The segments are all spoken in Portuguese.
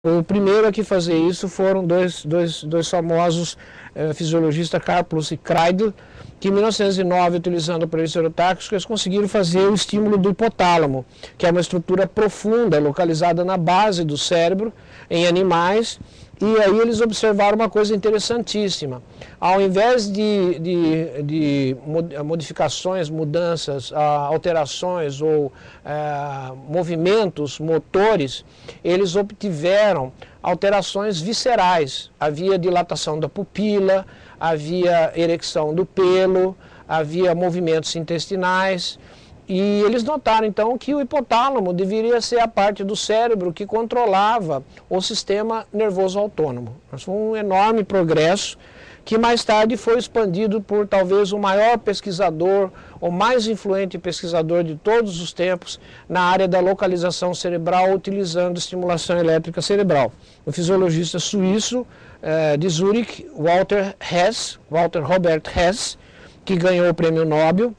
O primeiro a que fazer isso foram dois famosos fisiologistas, Karplus e Kreidl, que em 1909, utilizando aparelhos estereotáxicos, eles conseguiram fazer o estímulo do hipotálamo, que é uma estrutura profunda, localizada na base do cérebro, em animais. E aí eles observaram uma coisa interessantíssima. Ao invés de modificações, mudanças, alterações ou movimentos motores, eles obtiveram alterações viscerais. Havia dilatação da pupila, havia erecção do pelo, havia movimentos intestinais. E eles notaram então que o hipotálamo deveria ser a parte do cérebro que controlava o sistema nervoso autônomo. Isso foi um enorme progresso que mais tarde foi expandido por talvez o maior pesquisador, o mais influente pesquisador de todos os tempos na área da localização cerebral utilizando estimulação elétrica cerebral. O fisiologista suíço de Zurich, Walter Robert Hess, que ganhou o prêmio Nobel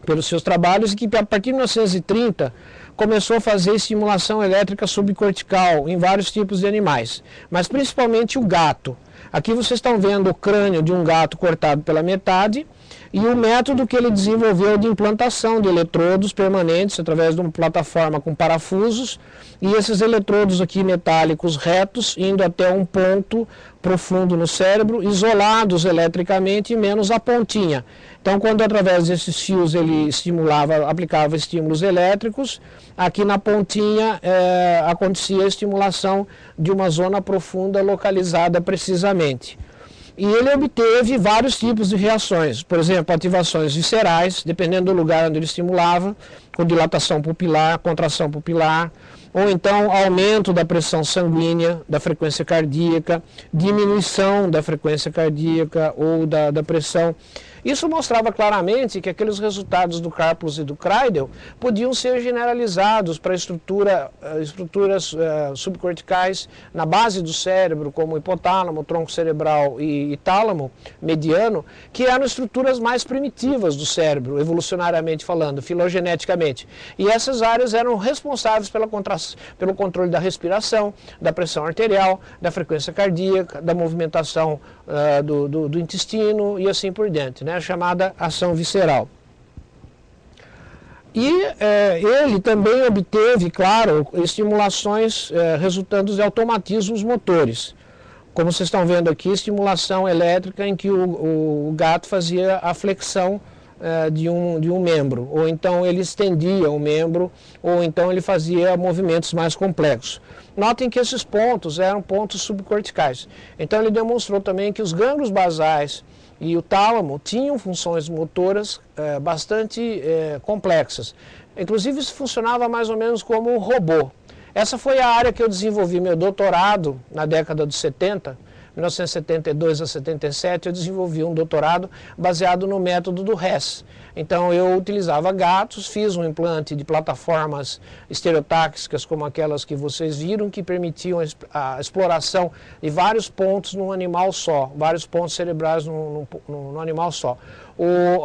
pelos seus trabalhos, e que a partir de 1930 começou a fazer estimulação elétrica subcortical em vários tipos de animais, mas principalmente o gato. Aqui vocês estão vendo o crânio de um gato cortado pela metade e o método que ele desenvolveu de implantação de eletrodos permanentes através de uma plataforma com parafusos, e esses eletrodos aqui metálicos retos indo até um ponto profundo no cérebro, isolados eletricamente, menos a pontinha. Então, quando através desses fios ele aplicava estímulos elétricos, aqui na pontinha acontecia a estimulação de uma zona profunda localizada precisamente. E ele obteve vários tipos de reações, por exemplo, ativações viscerais, dependendo do lugar onde ele estimulava, com dilatação pupilar, contração pupilar, ou então aumento da pressão sanguínea, da frequência cardíaca, diminuição da frequência cardíaca ou da pressão. Isso mostrava claramente que aqueles resultados do Karplus e do Kreidl podiam ser generalizados para estruturas subcorticais na base do cérebro, como hipotálamo, tronco cerebral e tálamo mediano, que eram estruturas mais primitivas do cérebro, evolucionariamente falando, filogeneticamente. E essas áreas eram responsáveis pelo controle da respiração, da pressão arterial, da frequência cardíaca, da movimentação do intestino e assim por diante, né? A chamada ação visceral. E ele também obteve, claro, estimulações resultantes de automatismos motores. Como vocês estão vendo aqui, estimulação elétrica em que o gato fazia a flexão de um membro, ou então ele estendia o membro, ou então ele fazia movimentos mais complexos. Notem que esses pontos eram pontos subcorticais. Então ele demonstrou também que os gânglios basais e o tálamo tinham funções motoras bastante complexas. Inclusive isso funcionava mais ou menos como um robô. Essa foi a área que eu desenvolvi meu doutorado na década dos 70, 1972 a 77, eu desenvolvi um doutorado baseado no método do Hess. Então eu utilizava gatos, fiz um implante de plataformas estereotáxicas como aquelas que vocês viram, que permitiam a exploração de vários pontos num animal só, vários pontos cerebrais num animal só.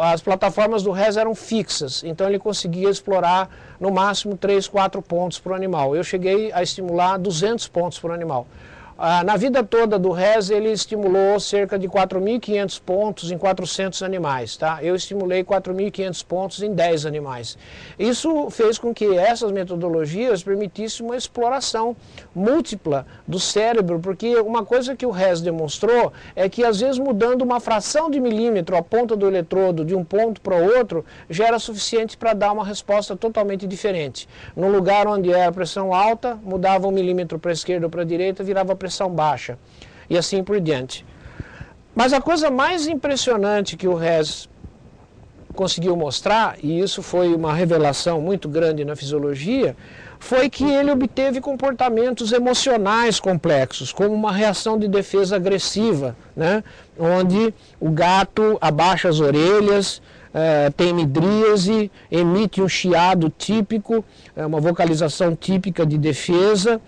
As plataformas do Hess eram fixas, então ele conseguia explorar no máximo 3, 4 pontos por animal. Eu cheguei a estimular 200 pontos por animal. Na vida toda do Hess, ele estimulou cerca de 4.500 pontos em 400 animais. Tá? Eu estimulei 4.500 pontos em 10 animais. Isso fez com que essas metodologias permitissem uma exploração múltipla do cérebro, porque uma coisa que o Hess demonstrou é que, às vezes, mudando uma fração de milímetro a ponta do eletrodo de um ponto para o outro, já era suficiente para dar uma resposta totalmente diferente. No lugar onde era pressão alta, mudava 1 milímetro para a esquerda ou para a direita, virava pressão baixa, e assim por diante. Mas a coisa mais impressionante que o Hess conseguiu mostrar, e isso foi uma revelação muito grande na fisiologia, foi que ele obteve comportamentos emocionais complexos, como uma reação de defesa agressiva, né? Onde o gato abaixa as orelhas, tem midríase, emite um chiado típico, uma vocalização típica de defesa,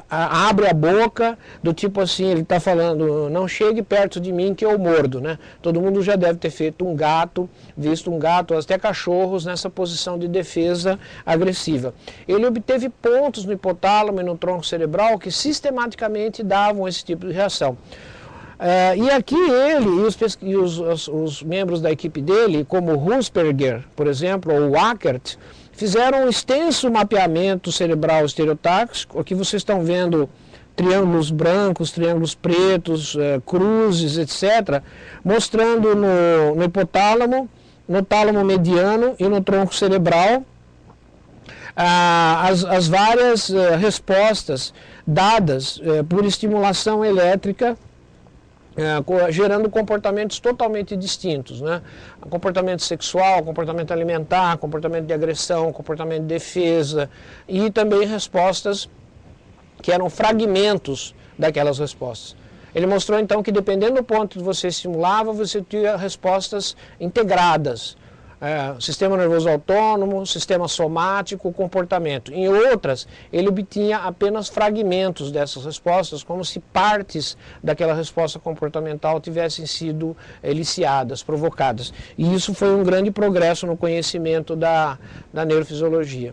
abre a boca, do tipo assim, ele está falando, não chegue perto de mim que eu mordo, né? Todo mundo já deve ter visto um gato, até cachorros nessa posição de defesa agressiva. Ele obteve pontos no hipotálamo e no tronco cerebral que sistematicamente davam esse tipo de reação. E aqui ele e os membros da equipe dele, como Hunsperger, por exemplo, ou Wackert, fizeram um extenso mapeamento cerebral estereotáxico. Aqui vocês estão vendo triângulos brancos, triângulos pretos, cruzes, etc., mostrando no hipotálamo, no tálamo mediano e no tronco cerebral as várias respostas dadas por estimulação elétrica, gerando comportamentos totalmente distintos, né? Comportamento sexual, comportamento alimentar, comportamento de agressão, comportamento de defesa e também respostas que eram fragmentos daquelas respostas. Ele mostrou então que dependendo do ponto que você estimulava, você tinha respostas integradas. Sistema nervoso autônomo, sistema somático, comportamento. Em outras, ele obtinha apenas fragmentos dessas respostas, como se partes daquela resposta comportamental tivessem sido eliciadas, provocadas. E isso foi um grande progresso no conhecimento da neurofisiologia.